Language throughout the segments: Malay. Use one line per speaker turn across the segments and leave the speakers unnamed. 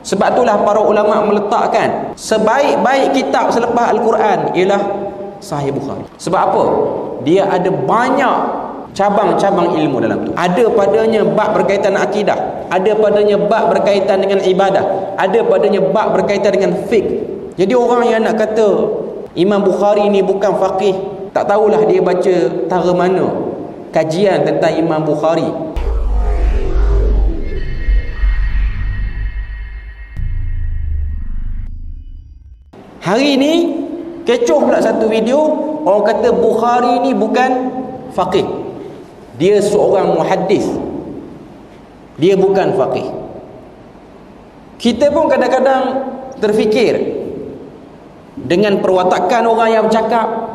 Sebab itulah para ulama meletakkan sebaik-baik kitab selepas Al-Quran ialah Sahih Bukhari. Sebab apa? Dia ada banyak cabang-cabang ilmu dalam tu. Ada padanya bab berkaitan akidah, ada padanya bab berkaitan dengan ibadah, ada padanya bab berkaitan dengan fiqh. Jadi orang yang nak kata Imam Bukhari ni bukan faqih, tak tahulah dia baca tara mana kajian tentang Imam Bukhari. Hari ni kecoh pula satu video, orang kata Bukhari ni bukan faqih, dia seorang muhaddis, dia bukan faqih. Kita pun kadang-kadang terfikir dengan perwatakan orang yang bercakap,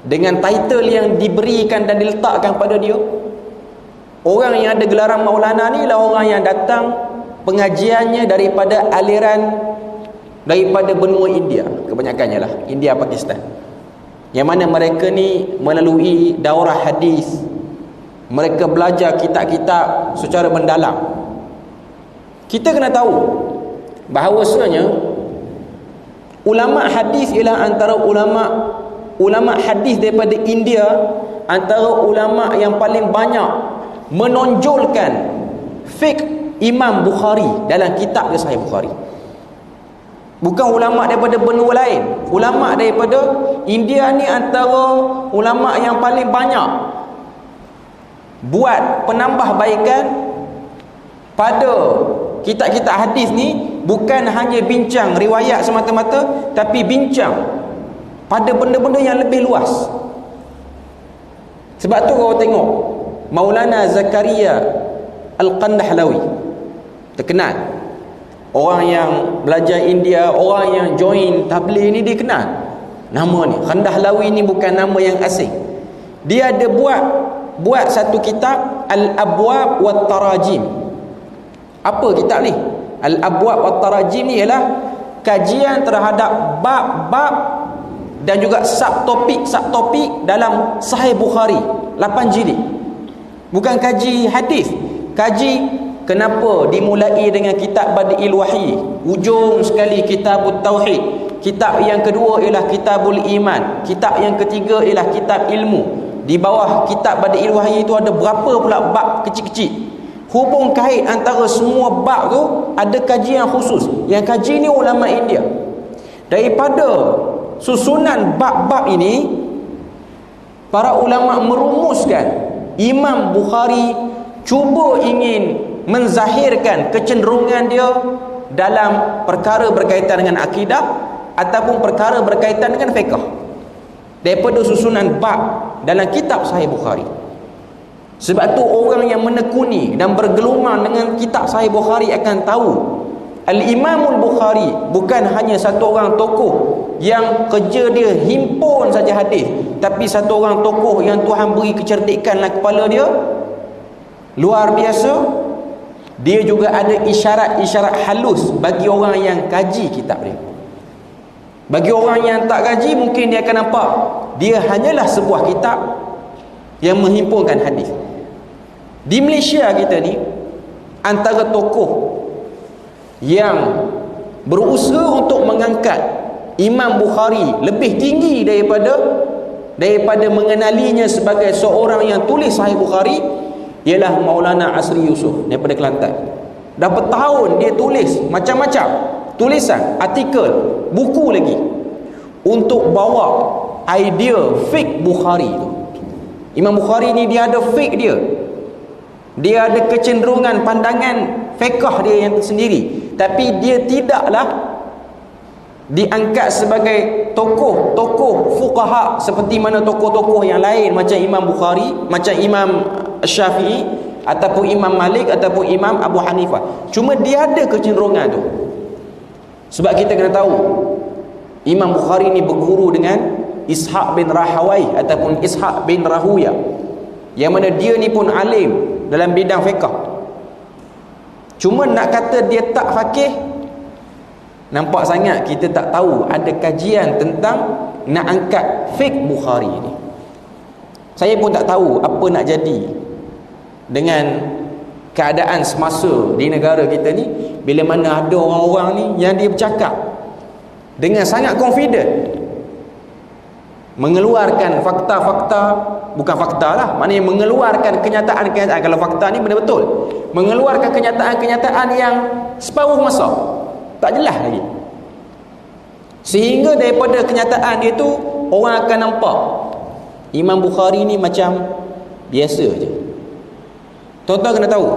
dengan title yang diberikan dan diletakkan pada dia, orang yang ada gelaran Maulana ni lah orang yang datang pengajiannya daripada aliran, daripada benua India, kebanyakannya lah India, Pakistan, yang mana mereka ni melalui daurah hadis, mereka belajar kitab-kitab secara mendalam. Kita kena tahu bahawasanya ulama hadis ialah antara ulama hadis daripada India, antara ulama yang paling banyak menonjolkan fiqh Imam Bukhari dalam kitab dia Sahih Bukhari. Bukan ulama daripada benua lain. Ulama daripada India ni antara ulama yang paling banyak buat penambahbaikan pada kitab-kitab hadis ni. Bukan hanya bincang riwayat semata-mata, tapi bincang pada benda-benda yang lebih luas. Sebab tu kau tengok Maulana Zakaria Al-Kandahlawi, terkenal. Orang yang belajar India, orang yang join tabligh ni dia kenal nama ni. Kandahlawi ni bukan nama yang asing. Dia ada buat satu kitab Al-Abwab wat Tarajim. Apa kitab ni? Al-Abwab wat Tarajim ni ialah kajian terhadap bab-bab dan juga subtopik dalam Sahih Bukhari, 8 jilid. Bukan kaji hadis, kaji kenapa dimulai dengan kitab Badi'il Wahyi, ujung sekali Kitabut Tauhid, kitab yang kedua ialah Kitabul Iman, kitab yang ketiga ialah Kitab Ilmu. Di bawah kitab Badi'il Wahyi itu ada berapa pula bab kecil-kecil. Hubung kait antara semua bab tu ada kajian khusus. Yang kaji ni ulama India. Daripada susunan bab-bab ini, para ulama merumuskan Imam Bukhari cuba ingin menzahirkan kecenderungan dia dalam perkara berkaitan dengan akidah ataupun perkara berkaitan dengan fiqh daripada susunan bab dalam kitab Sahih Bukhari. Sebab tu orang yang menekuni dan bergelumang dengan kitab Sahih Bukhari akan tahu Al-Imamul Bukhari bukan hanya satu orang tokoh yang kerja dia himpun saja hadis, tapi satu orang tokoh yang Tuhan beri kecerdikan dalam kepala dia luar biasa. Dia juga ada isyarat-isyarat halus bagi orang yang kaji kitab dia. Bagi orang yang tak kaji, mungkin dia akan nampak dia hanyalah sebuah kitab yang menghimpunkan hadis. Di Malaysia kita ni, antara tokoh yang berusaha untuk mengangkat Imam Bukhari lebih tinggi daripada mengenalinya sebagai seorang yang tulis Sahih Bukhari ialah Maulana Asri Yusof daripada Kelantan. Dah bertahun dia tulis macam-macam tulisan, artikel, buku lagi untuk bawa idea fiqh Bukhari tu. Imam Bukhari ni dia ada fiqh dia. Dia ada kecenderungan pandangan fiqh dia yang tersendiri, tapi dia tidaklah diangkat sebagai tokoh fuqaha seperti mana tokoh-tokoh yang lain macam Imam Bukhari, macam Imam Syafi'i ataupun Imam Malik ataupun Imam Abu Hanifah. Cuma dia ada kecenderungan tu. Sebab kita kena tahu Imam Bukhari ni berguru dengan Ishaq bin Rahawai ataupun Ishaq bin Rahuya, yang mana dia ni pun alim dalam bidang fiqh. Cuma nak kata dia tak faqih, nampak sangat kita tak tahu ada kajian tentang nak angkat fiqh Bukhari ni. Saya pun tak tahu apa nak jadi dengan keadaan semasa di negara kita ni, bila mana ada orang-orang ni yang dia bercakap dengan sangat confident, mengeluarkan fakta-fakta, bukan fakta lah, maknanya mengeluarkan kenyataan-kenyataan, kalau fakta ni benda betul, mengeluarkan kenyataan-kenyataan yang separuh masa tak jelas lagi, sehingga daripada kenyataan dia tu orang akan nampak Imam Bukhari ni macam biasa je. Tuan-tuan kena tahu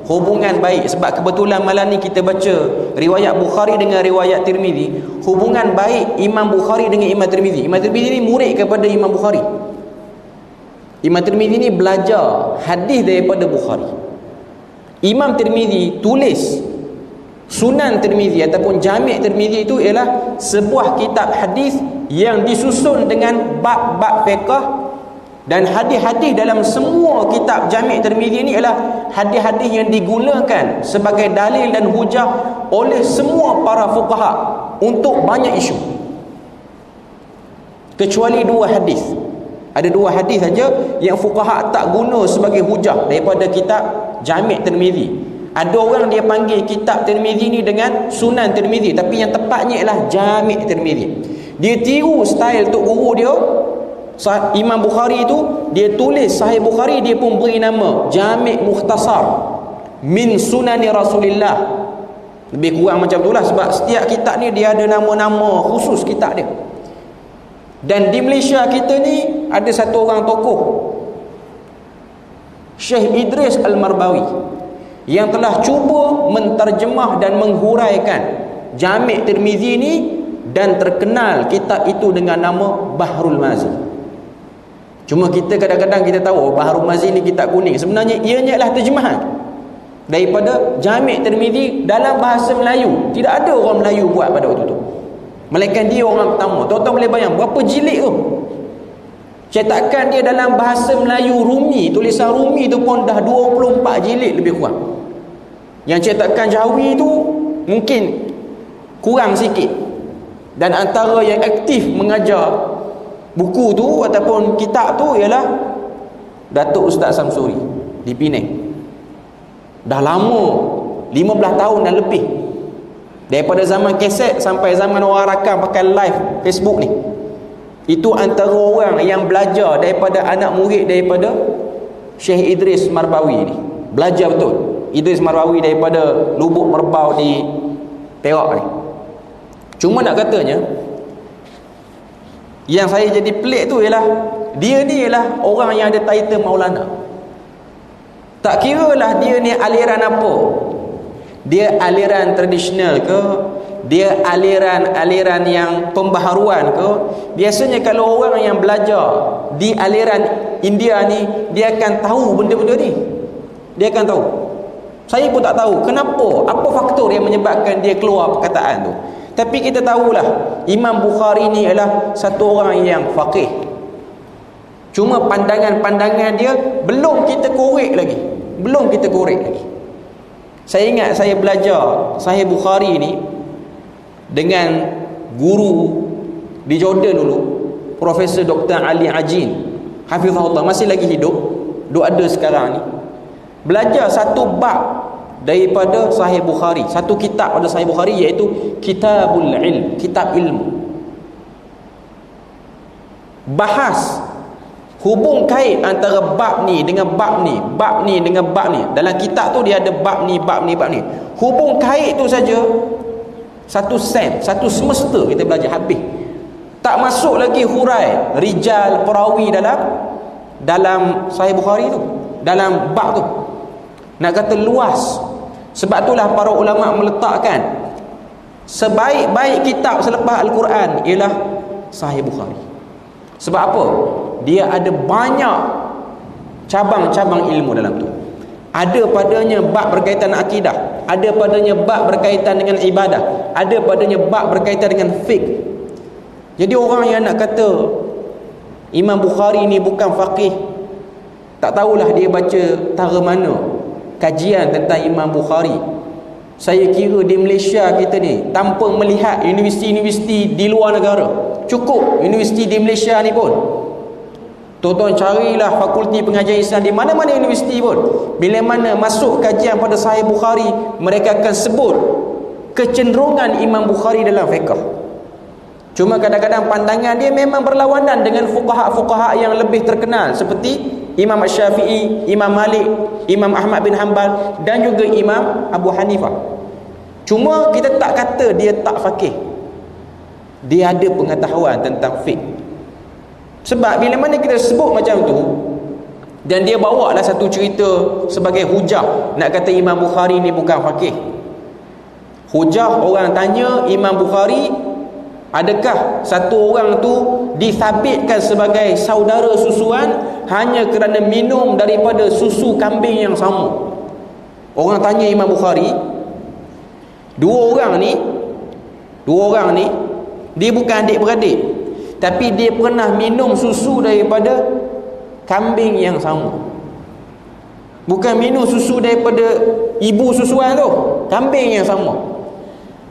hubungan baik, sebab kebetulan malam ni kita baca riwayat Bukhari dengan riwayat Tirmizi. Hubungan baik Imam Bukhari dengan Imam Tirmizi. Imam Tirmizi ni murid kepada Imam Bukhari. Imam Tirmizi ni belajar hadis daripada Bukhari. Imam Tirmizi tulis Sunan Tirmizi ataupun Jami' Tirmizi itu ialah sebuah kitab hadis yang disusun dengan bab-bab fiqh, dan hadis-hadis dalam semua kitab Jami' Tirmizi ini ialah hadis-hadis yang digunakan sebagai dalil dan hujah oleh semua para fuqaha untuk banyak isu, kecuali dua hadis. Ada dua hadis saja yang fuqaha tak guna sebagai hujah daripada kitab Jami' Tirmizi. Ada orang dia panggil kitab Tirmizi ni dengan Sunan Tirmizi, tapi yang tepatnya ialah Jami' Tirmizi. Dia tiru style tok guru dia Imam Bukhari itu, dia tulis Sahih Bukhari, dia pun beri nama Jami' Mukhtasar min Sunani Rasulillah. Lebih kurang macam itulah, sebab setiap kitab ni dia ada nama-nama khusus kitab dia. Dan di Malaysia kita ni ada satu orang tokoh, Syekh Idris Al-Marbawi, yang telah cuba menterjemah dan menghuraikan Jami' Tirmizi ni, dan terkenal kitab itu dengan nama Bahrul Mazi. Cuma kita kadang-kadang kita tahu Bahrul Mazi ni kitab kuning, sebenarnya ianya adalah terjemahan daripada Jami' Tirmizi dalam bahasa Melayu. Tidak ada orang Melayu buat pada waktu tu, melainkan dia orang pertama. Tuan-tuan boleh bayang berapa jilid tu. Cetakan dia dalam bahasa Melayu Rumi, tulisan Rumi tu pun dah 24 jilid lebih kurang. Yang cetakan Jawi tu mungkin kurang sikit. Dan antara yang aktif mengajar buku tu ataupun kitab tu ialah Datuk Ustaz Samsuri di Penang. Dah lama, 15 tahun dan lebih, daripada zaman kaset sampai zaman orang rakam pakai live Facebook ni. Itu antara orang yang belajar daripada anak murid daripada Syekh Idris Marbawi ni. Belajar betul Idris Marbawi daripada Lubuk Merbau di Perak ni. Cuma nak katanya, yang saya jadi pelik tu ialah dia ni ialah orang yang ada title Maulana. Tak kiralah dia ni aliran apa, dia aliran tradisional ke, dia aliran yang pembaharuan ke. Biasanya kalau orang yang belajar di aliran India ni, dia akan tahu benda-benda ni. Dia akan tahu. Saya pun tak tahu kenapa, apa faktor yang menyebabkan dia keluar perkataan tu. Tapi kita tahulah Imam Bukhari ni adalah satu orang yang faqih. Cuma pandangan-pandangan dia belum kita korek lagi. Belum kita korek lagi. Saya ingat saya belajar Sahih Bukhari ni dengan guru di Jordan dulu, Profesor Dr. Ali Ajin, hafizahullah, masih lagi hidup, duk ada sekarang ni. Belajar satu bab daripada Sahih Bukhari, satu kitab pada Sahih Bukhari, iaitu Kitabul Ilm, kitab ilmu. Bahas hubung kait antara bab ni dengan bab ni, bab ni dengan bab ni. Dalam kitab tu dia ada bab ni, bab ni, bab ni. Hubung kait tu saja satu sen, satu semester kita belajar habis. Tak masuk lagi hurai rijal perawi dalam Sahih Bukhari tu, dalam bab tu. Nak kata luas. Sebab itulah para ulama meletakkan sebaik-baik kitab selepas Al-Quran ialah Sahih Bukhari. Sebab apa? Dia ada banyak cabang-cabang ilmu dalam tu. Ada padanya bab berkaitan dengan akidah, ada padanya bab berkaitan dengan ibadah, ada padanya bab berkaitan dengan fiqh. Jadi orang yang nak kata Imam Bukhari ni bukan faqih, tak tahulah dia baca tara mana kajian tentang Imam Bukhari. Saya kira di Malaysia kita ni, tanpa melihat universiti-universiti di luar negara, cukup universiti di Malaysia ni pun, Tuan-tuan carilah fakulti pengajian Islam di mana-mana universiti pun. Bila mana masuk kajian pada Sahih Bukhari, mereka akan sebut kecenderungan Imam Bukhari dalam fiqh. Cuma kadang-kadang pandangan dia memang berlawanan dengan fuqaha-fuqaha yang lebih terkenal seperti Imam Syafi'i, Imam Malik, Imam Ahmad bin Hanbal dan juga Imam Abu Hanifah. Cuma kita tak kata dia tak faqih. Dia ada pengetahuan tentang fiqh. Sebab bila mana kita sebut macam tu, dan dia bawa lah satu cerita sebagai hujah nak kata Imam Bukhari ni bukan faqih. Hujah orang tanya Imam Bukhari, adakah satu orang tu disabitkan sebagai saudara susuan hanya kerana minum daripada susu kambing yang sama? Orang tanya Imam Bukhari, dua orang ni dia bukan adik-beradik, tapi dia pernah minum susu daripada kambing yang sama. Bukan minum susu daripada ibu susuan tu, kambing yang sama.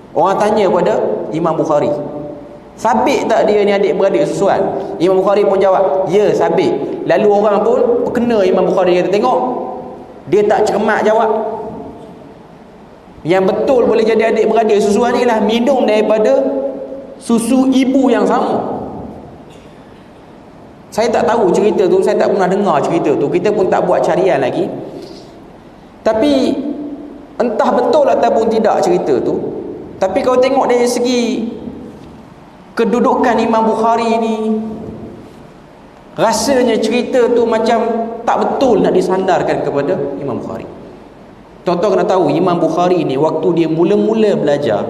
Orang tanya pada Imam Bukhari, sabit tak dia ni adik-beradik susuan? Imam Bukhari pun jawab, ya sabit. Lalu orang pun kena Imam Bukhari kata, tengok, dia tak cermat jawab. Yang betul boleh jadi adik-beradik susuan ni lah minum daripada susu ibu yang sama. Saya tak tahu cerita tu, saya tak pernah dengar cerita tu, kita pun tak buat carian lagi. Tapi entah betul ataupun tidak cerita tu, tapi kalau tengok dari segi kedudukan Imam Bukhari ni, rasanya cerita tu macam tak betul nak disandarkan kepada Imam Bukhari. Tuan-tuan kena tahu, Imam Bukhari ni waktu dia mula-mula belajar,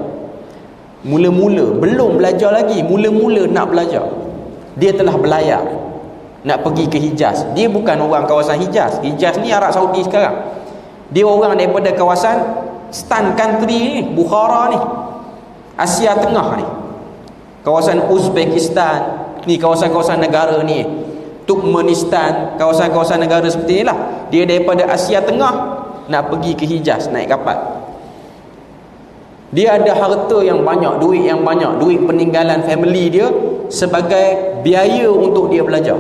belum belajar lagi, mula-mula nak belajar, dia telah belayar nak pergi ke Hijaz. Dia bukan orang kawasan Hijaz. Hijaz ni Arab Saudi sekarang. Dia orang daripada kawasan Stan country ni, Bukhara ni, Asia Tengah ni, kawasan Uzbekistan ni, kawasan-kawasan negara ni, Turkmenistan, kawasan-kawasan negara seperti inilah. Dia daripada Asia Tengah nak pergi ke Hijaz naik kapal. Dia ada harta yang banyak, duit yang banyak, duit peninggalan family dia sebagai biaya untuk dia belajar.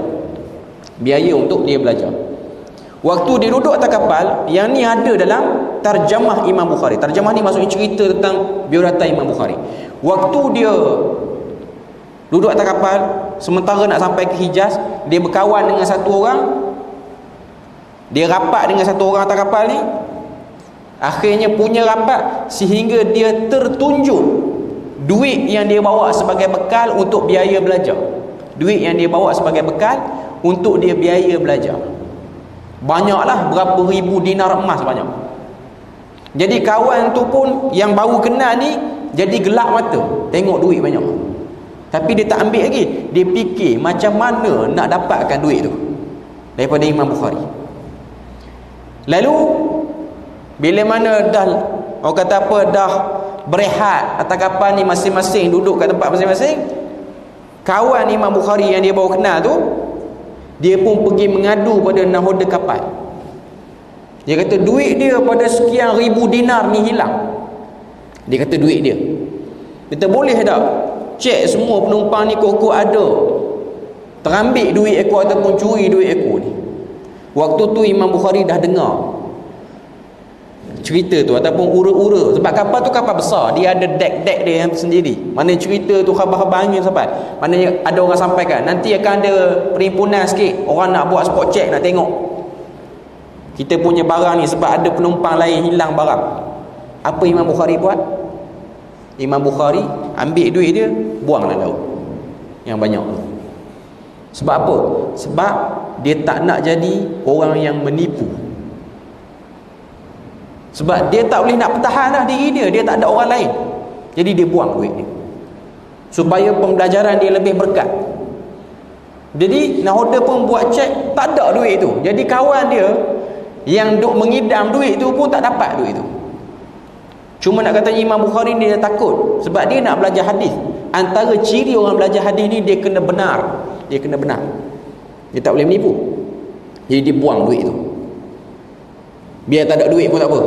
Waktu dia duduk atas kapal, yang ni ada dalam tarjamah Imam Bukhari. Tarjamah ni maksudnya cerita tentang biodata Imam Bukhari. Waktu dia duduk atas kapal, sementara nak sampai ke Hijaz, dia berkawan dengan satu orang. Dia rapat dengan satu orang atas kapal ni. Akhirnya punya rapat sehingga dia tertunjuk duit yang dia bawa sebagai bekal untuk biaya belajar. Duit yang dia bawa sebagai bekal untuk dia biaya belajar. Banyaklah, berapa ribu dinar emas banyak. Jadi kawan tu pun yang baru kenal ni jadi gelap mata tengok duit banyak. Tapi dia tak ambil lagi. Dia fikir macam mana nak dapatkan duit tu daripada Imam Bukhari. Lalu bila mana dah, orang kata apa, dah berehat atas kapal ni, masing-masing duduk kat tempat masing-masing, kawan Imam Bukhari yang dia baru kenal tu, dia pun pergi mengadu pada nahoda kapal. Dia kata duit dia pada sekian ribu dinar ni hilang. Dia kata duit dia. Kita boleh tak cek semua penumpang ni kok ada terambil duit ekor ataupun curi duit ekor ni. Waktu tu Imam Bukhari dah dengar cerita tu ataupun ura-ura, sebab kapal tu kapal besar, dia ada dek-dek dia yang sendiri. Mana cerita tu khabar-khabar angin sampai, maknanya ada orang sampaikan nanti akan ada perhimpunan sikit, orang nak buat spot check, nak tengok kita punya barang ni sebab ada penumpang lain hilang barang. Apa Imam Bukhari buat? Imam Bukhari ambil duit dia, buang dalam laut yang banyak tu. Sebab apa? Sebab dia tak nak jadi orang yang menipu. Sebab dia tak boleh nak pertahan lah diri dia, dia tak ada orang lain. Jadi dia buang duit dia supaya pembelajaran dia lebih berkat. Jadi nahoda pun buat cek, tak ada duit tu. Jadi kawan dia yang duk mengidam duit tu pun tak dapat duit tu. Cuma nak kata Imam Bukhari ni dia takut, sebab dia nak belajar hadis. Antara ciri orang belajar hadis ni, dia kena benar. Dia kena benar, dia tak boleh menipu. Jadi dia buang duit tu. Biar tak ada duit pun tak apa.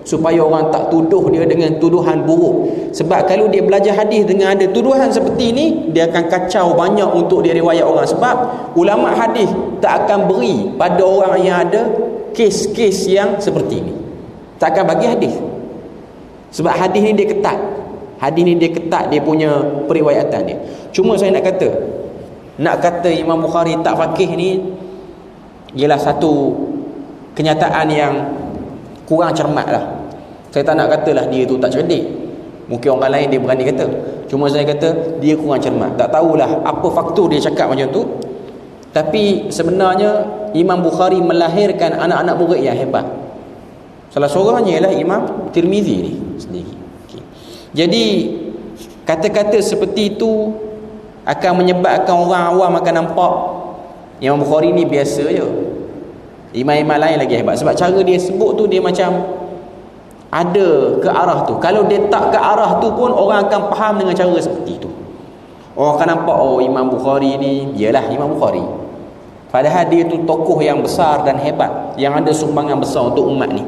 supaya orang tak tuduh dia dengan tuduhan buruk. Sebab kalau dia belajar hadis dengan ada tuduhan seperti ni, dia akan kacau banyak untuk dia riwayat orang. Sebab ulama hadis tak akan beri pada orang yang ada kes-kes yang seperti ni, tak akan bagi hadis. Sebab hadis ni dia ketat, hadis ni dia ketat, dia punya periwayatan dia. Cuma saya nak kata Imam Bukhari tak faqih ni ialah satu kenyataan yang kurang cermat lah. Saya tak nak katalah dia tu tak cerdik, mungkin orang lain dia berani kata. Cuma saya kata dia kurang cermat. Tak tahulah apa faktor dia cakap macam tu. Tapi sebenarnya Imam Bukhari melahirkan anak-anak murid yang hebat. Salah seorangnya ialah Imam Tirmizi ni sendiri. Okay. Jadi kata-kata seperti itu akan menyebabkan orang awam akan nampak Imam Bukhari ni biasa je. Imam-imam lain lagi hebat. Sebab cara dia sebut tu dia macam ada ke arah tu. Kalau dia tak ke arah tu pun orang akan faham dengan cara seperti tu. Orang akan nampak, oh Imam Bukhari ni ialah Imam Bukhari. Padahal dia tu tokoh yang besar dan hebat, yang ada sumbangan besar untuk umat ni.